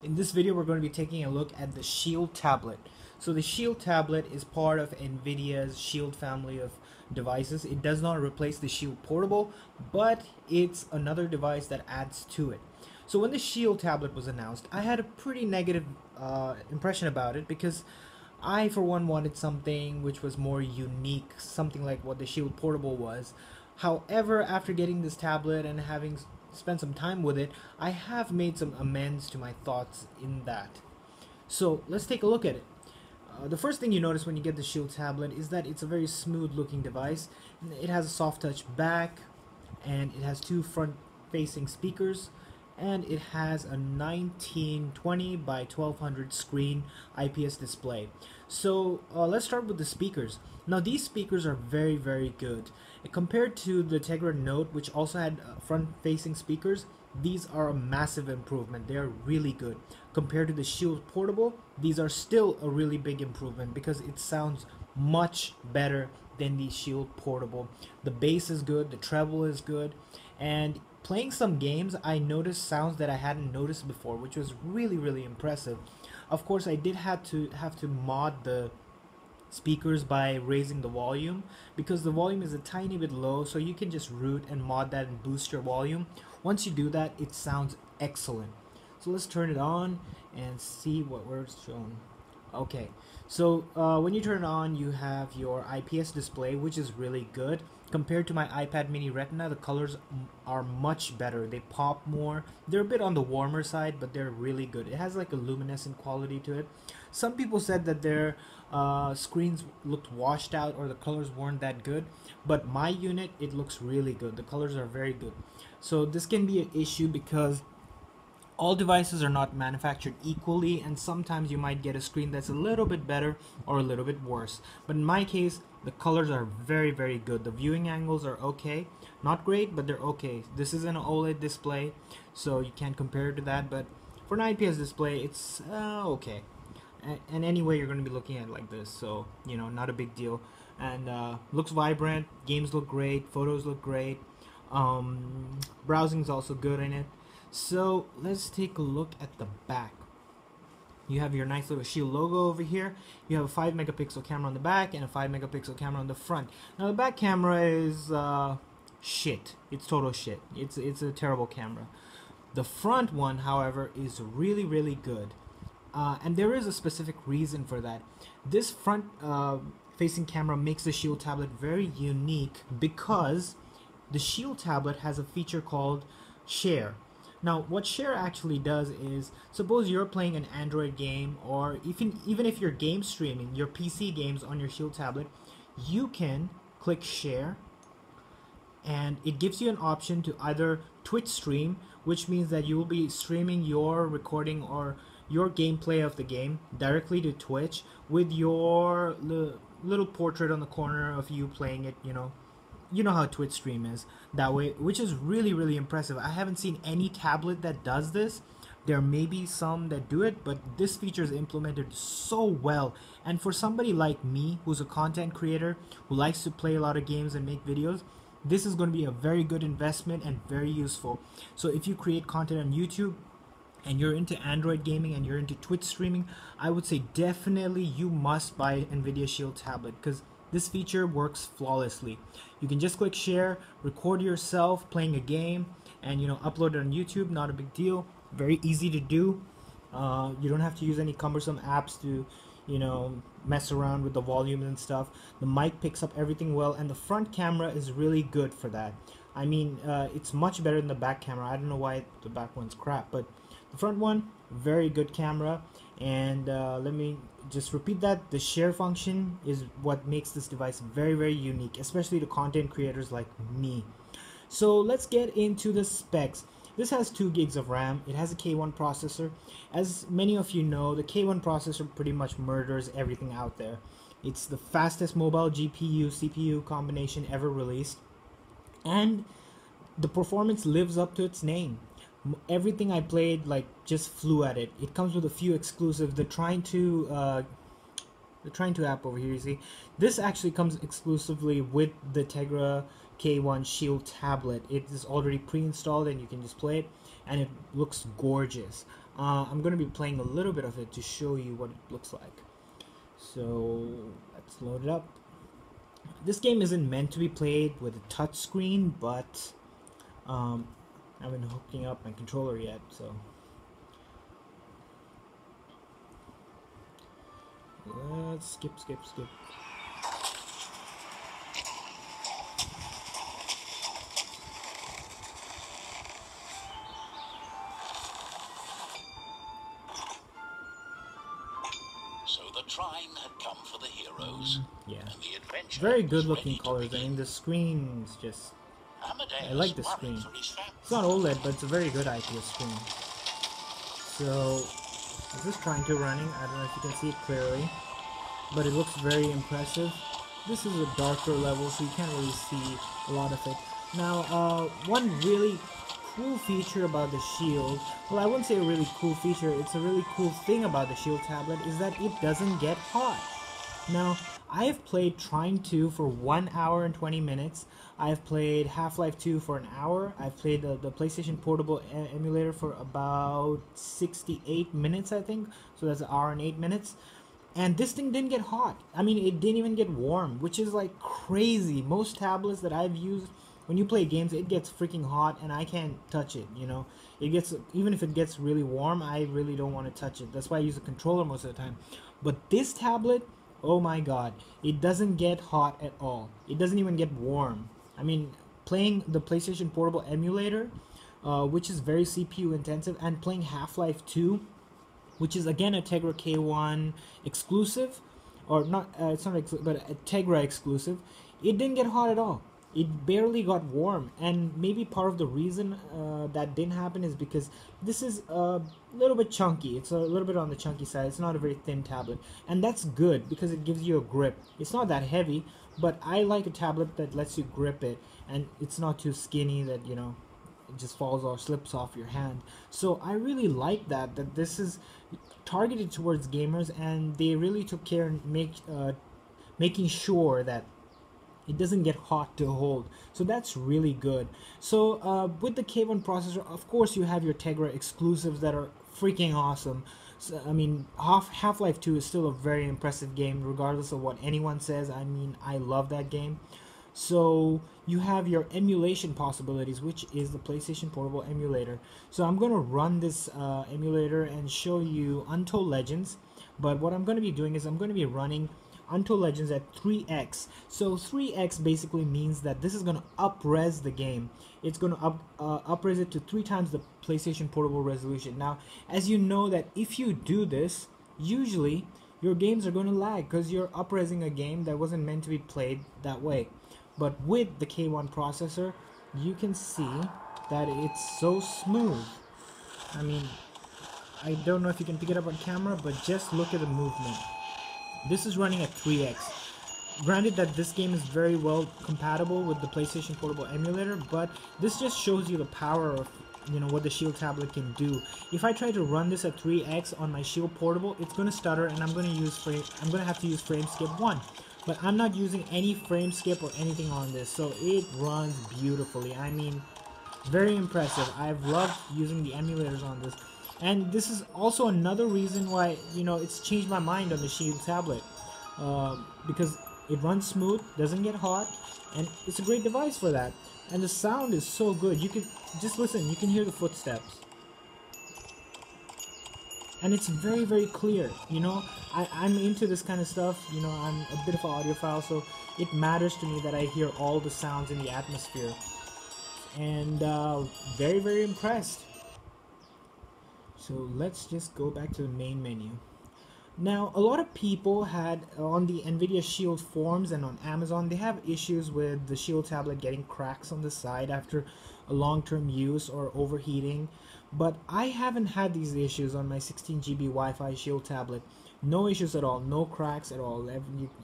In this video, we're going to be taking a look at the Shield tablet. So the Shield tablet is part of Nvidia's Shield family of devices. It does not replace the Shield portable, but it's another device that adds to it. So when the Shield tablet was announced, I had a pretty negative impression about it because I, for one, wanted something which was more unique, something like what the Shield portable was. However, after getting this tablet and having spent some time with it, I have made some amends to my thoughts in that. So let's take a look at it. The first thing you notice when you get the Shield tablet is that it's a very smooth looking device. It has a soft touch back, and it has two front facing speakers, and it has a 1920 by 1200 screen IPS display. So let's start with the speakers. Now these speakers are very good. Compared to the Tegra Note, which also had front facing speakers, these are a massive improvement. They are really good. Compared to the Shield portable, these are still a really big improvement because it sounds much better than the Shield portable. The bass is good, the treble is good, and playing some games, I noticed sounds that I hadn't noticed before, which was really impressive. Of course, I did have to mod the speakers by raising the volume because the volume is a tiny bit low, so you can just root and mod that and boost your volume. Once you do that, it sounds excellent. So let's turn it on and see what we're shown. Okay, so when you turn it on, you have your IPS display, which is really good. Compared to my iPad mini Retina, the colors are much better. They pop more. They're a bit on the warmer side, but they're really good. It has like a luminescent quality to it. Some people said that their screens looked washed out or the colors weren't that good, but my unit, it looks really good. The colors are very good. So this can be an issue because all devices are not manufactured equally, and sometimes you might get a screen that's a little bit better or a little bit worse. But in my case, the colors are very good. The viewing angles are okay. Not great, but they're okay. This is an OLED display, so you can't compare it to that, but for an IPS display, it's okay. And anyway, you're going to be looking at it like this, so, you know, not a big deal. And looks vibrant, games look great, photos look great, browsing's also good in it. So let's take a look at the back. You have your nice little Shield logo over here. You have a 5 megapixel camera on the back and a 5 megapixel camera on the front. Now the back camera is shit. It's total shit. It's a terrible camera. The front one, however, is really good. And there is a specific reason for that. This front facing camera makes the Shield tablet very unique because the Shield tablet has a feature called Share. Now what Share actually does is, suppose you're playing an Android game, or even if you're game streaming your PC games on your Shield tablet, you can click Share, and it gives you an option to either Twitch stream, which means that you will be streaming your recording or your gameplay of the game directly to Twitch with your little portrait on the corner of you playing it, you know how Twitch stream is that way, which is really impressive. I haven't seen any tablet that does this. There may be some that do it, but this feature is implemented so well. And for somebody like me, who's a content creator who likes to play a lot of games and make videos, this is going to be a very good investment and very useful. So if you create content on YouTube and you're into Android gaming and you're into Twitch streaming, I would say definitely you must buy Nvidia Shield tablet because this feature works flawlessly. You can just click Share, record yourself playing a game, and upload it on YouTube. Not a big deal. Very easy to do. You don't have to use any cumbersome apps to mess around with the volume and stuff. The mic picks up everything well, and the front camera is really good for that. I mean, it's much better than the back camera. I don't know why the back one's crap, but the front one, very good camera. And let me just repeat that. The Share function is what makes this device very unique, especially to content creators like me. So let's get into the specs. This has 2 gigs of RAM. It has a K1 processor. As many of you know, the K1 processor pretty much murders everything out there. It's the fastest mobile GPU CPU combination ever released, and the performance lives up to its name. Everything I played just flew at it. It comes with a few exclusives. The Trine 2 app over here, you see, this actually comes exclusively with the Tegra K1 Shield tablet. It is already pre-installed and you can just play it, and it looks gorgeous. I'm going to be playing a little bit of it to show you what it looks like. So let's load it up. This game isn't meant to be played with a touch screen, but I haven't hooking up my controller yet, so let's skip. So the Trine had come for the heroes. Yeah. And the adventure Very good was looking ready to colors. I begin. mean, the screen's just... Amadeus I like the worried screen. for his family. It's not OLED, but it's a very good IPS screen. So, this is trying to running. I don't know if you can see it clearly, but it looks very impressive. This is a darker level, so you can't really see a lot of it. Now, one really cool feature about the Shield, well, I wouldn't say a really cool feature, it's a really cool thing about the Shield tablet, is that it doesn't get hot. Now, I have played Trine 2 for 1 hour and 20 minutes. I've played Half-Life 2 for an hour. I've played the PlayStation Portable emulator for about 68 minutes, I think. So that's an hour and 8 minutes. And this thing didn't get hot. I mean, it didn't even get warm, which is like crazy. Most tablets that I've used, when you play games, it gets freaking hot and I can't touch it, you know. It gets, even if it gets really warm, I really don't want to touch it. That's why I use a controller most of the time. But this tablet, oh my god, it doesn't get hot at all. It doesn't even get warm. I mean, playing the PlayStation Portable emulator, which is very CPU intensive, and playing Half-Life 2, which is again a Tegra K1 exclusive, or not, it's not exclusive, but a Tegra exclusive, it didn't get hot at all. It barely got warm, and maybe part of the reason that didn't happen is because this is a little bit chunky. It's a little bit on the chunky side. It's not a very thin tablet, and that's good because it gives you a grip. It's not that heavy, but I like a tablet that lets you grip it, and it's not too skinny that, you know, it just falls or slips off your hand. So I really like that this is targeted towards gamers, and they really took care in making sure that it doesn't get hot to hold. So that's really good. So with the K1 processor, of course you have your Tegra exclusives that are freaking awesome. So, I mean, Half-Life 2 is still a very impressive game regardless of what anyone says. I mean, I love that game. So you have your emulation possibilities, which is the PlayStation Portable emulator. So I'm going to run this emulator and show you Untold Legends. But what I'm going to be doing is I'm going to be running Untold Legends at 3x. So 3x basically means that this is going to up-res the game. It's going to up-res it to 3 times the PlayStation Portable resolution. Now, as you know that if you do this, usually your games are going to lag because you're up-resing a game that wasn't meant to be played that way. But with the K1 processor, you can see that it's so smooth. I mean, I don't know if you can pick it up on camera, but just look at the movement. This is running at 3x. Granted that this game is very well compatible with the PlayStation Portable emulator, but this just shows you the power of, you know, what the Shield tablet can do. If I try to run this at 3x on my Shield Portable, it's going to stutter, and I'm going to have to use frame skip 1. But I'm not using any frame skip or anything on this, so it runs beautifully. I mean, very impressive. I've loved using the emulators on this. And this is also another reason why, you know, it's changed my mind on the Shield tablet. Because it runs smooth, doesn't get hot, and it's a great device for that. And the sound is so good. You can just listen, you can hear the footsteps. And it's very, very clear. You know, I'm into this kind of stuff. You know, I'm a bit of an audiophile, so it matters to me that I hear all the sounds in the atmosphere. And very, very impressed. So let's just go back to the main menu. Now, a lot of people had on the Nvidia Shield forums and on Amazon, they have issues with the Shield tablet getting cracks on the side after a long-term use or overheating. But I haven't had these issues on my 16 GB Wi-Fi Shield tablet. No issues at all, no cracks at all.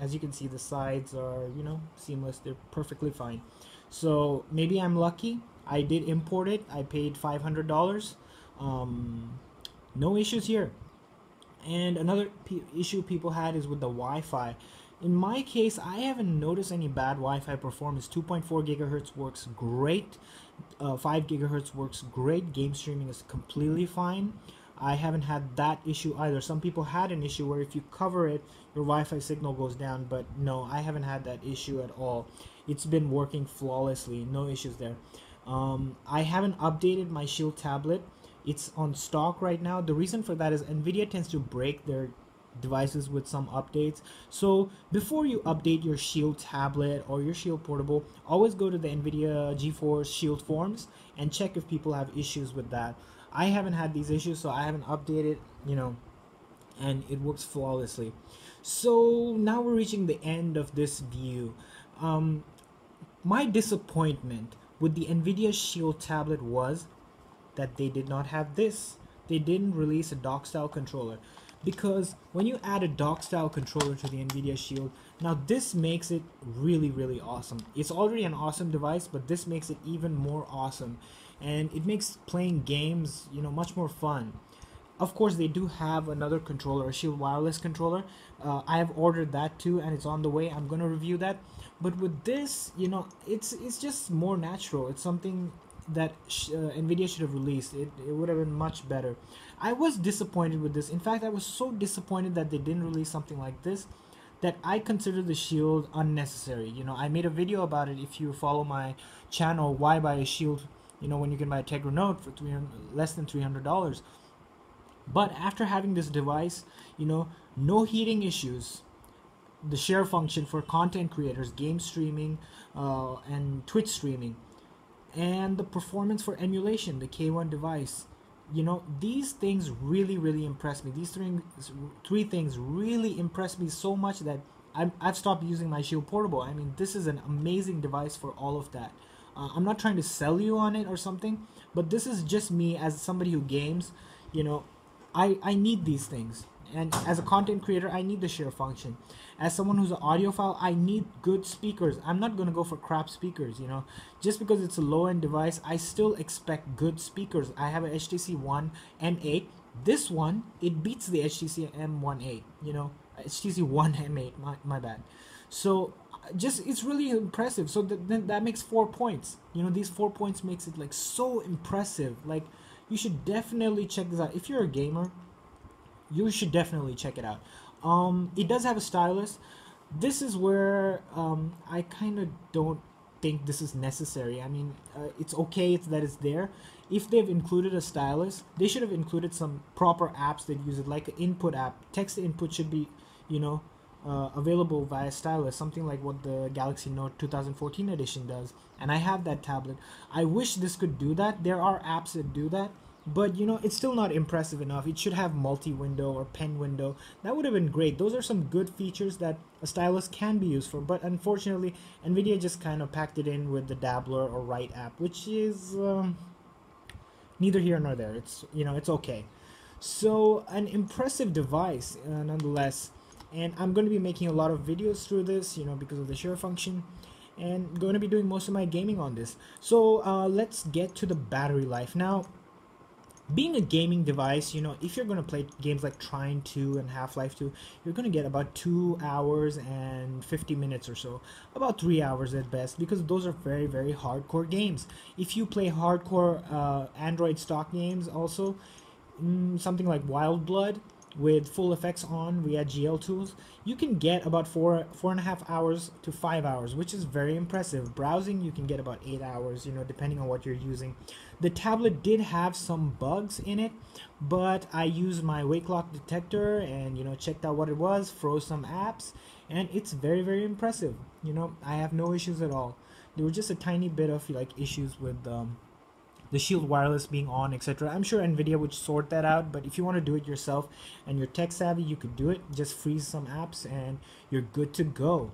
As you can see, the sides are, you know, seamless. They're perfectly fine. So maybe I'm lucky. I did import it. I paid $500. No issues here. And another issue people had is with the Wi-Fi. In my case, I haven't noticed any bad Wi-Fi performance. 2.4 gigahertz works great. 5 gigahertz works great. Game streaming is completely fine. I haven't had that issue either. Some people had an issue where if you cover it, your Wi-Fi signal goes down, but no, I haven't had that issue at all. It's been working flawlessly, no issues there. I haven't updated my Shield tablet. It's on stock right now. The reason for that is Nvidia tends to break their devices with some updates. So before you update your Shield tablet or your Shield portable, always go to the Nvidia GeForce Shield forums and check if people have issues with that. I haven't had these issues, so I haven't updated, and it works flawlessly. So now we're reaching the end of this view. My disappointment with the Nvidia Shield tablet was that they did not have this. They didn't release a dock style controller, because when you add a dock style controller to the Nvidia Shield, now this makes it really, really awesome. It's already an awesome device, but this makes it even more awesome, and it makes playing games, much more fun. Of course, they do have another controller, a Shield wireless controller. I have ordered that too, and it's on the way. I'm gonna review that. But with this, it's just more natural. It's something that Nvidia should have released. It would have been much better. I was disappointed with this. In fact, I was so disappointed that they didn't release something like this that I consider the Shield unnecessary. I made a video about it. If you follow my channel, why buy a Shield, when you can buy a Tegra Note for less than $300. But after having this device, no heating issues, the share function for content creators, game streaming, and Twitch streaming, and the performance for emulation, the K1 device, these things really, really impress me. These three things really impress me so much that I've stopped using my Shield Portable. I mean, this is an amazing device for all of that. I'm not trying to sell you on it or something, but this is just me as somebody who games. I need these things, and as a content creator, I need the share function. As someone who's an audiophile, I need good speakers. I'm not going to go for crap speakers, just because it's a low-end device. I still expect good speakers. I have a HTC One M8. This one, it beats the HTC M18, HTC One M8, my bad. So it's really impressive. So then that makes 4 points. These 4 points makes it like so impressive. Like, you should definitely check this out. If you're a gamer, you should definitely check it out. It does have a stylus. This is where I kind of don't think this is necessary. I mean, it's okay that it's there. If they've included a stylus, they should have included some proper apps that use it, like an input app. Text input should be, available via stylus, something like what the Galaxy Note 2014 edition does. And I have that tablet. I wish this could do that. There are apps that do that, but it's still not impressive enough. It should have multi-window or pen window. That would have been great. Those are some good features that a stylus can be used for, but unfortunately Nvidia just kind of packed it in with the Dabbler or Write app, which is neither here nor there. It's okay. So an impressive device nonetheless, and I'm going to be making a lot of videos through this, because of the share function, and going to be doing most of my gaming on this. So let's get to the battery life. Now, being a gaming device, if you're going to play games like Trine 2 and Half-Life 2, you're going to get about 2 hours and 50 minutes or so, about 3 hours at best, because those are very, very hardcore games. If you play hardcore Android stock games also, something like Wild Blood with full effects on via GL tools, you can get about 4.5 hours to 5 hours, which is very impressive. Browsing, you can get about 8 hours, depending on what you're using. The tablet did have some bugs in it, but I used my wake lock detector and checked out what it was, froze some apps, and it's very, very impressive. I have no issues at all. There were just a tiny bit of issues with the Shield wireless being on, etc. I'm sure Nvidia would sort that out, but if you want to do it yourself and you're tech savvy, you could do it. Just freeze some apps and you're good to go.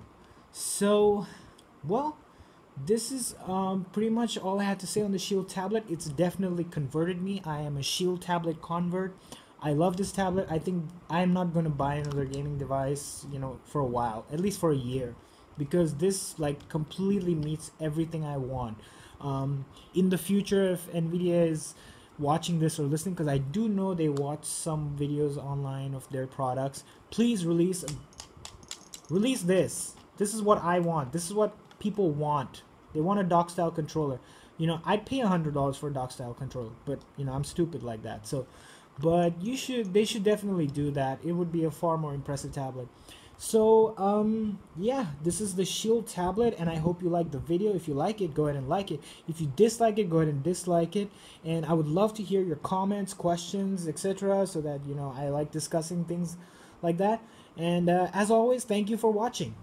So, well, this is pretty much all I had to say on the Shield tablet. It's definitely converted me. I am a Shield tablet convert. I love this tablet. I think I'm not going to buy another gaming device, for a while, at least for a year, because this completely meets everything I want. In the future, if Nvidia is watching this or listening, because I do know they watch some videos online of their products, please release this. This is what I want. This is what people want. They want a dock style controller. I'd pay $100 for a dock style controller, but I'm stupid like that. So but they should definitely do that. It would be a far more impressive tablet. So yeah, this is the Shield tablet, and I hope you like the video. If you like it, go ahead and like it. If you dislike it, go ahead and dislike it. And I would love to hear your comments, questions, etc., so that, you know, I like discussing things like that. And as always, thank you for watching.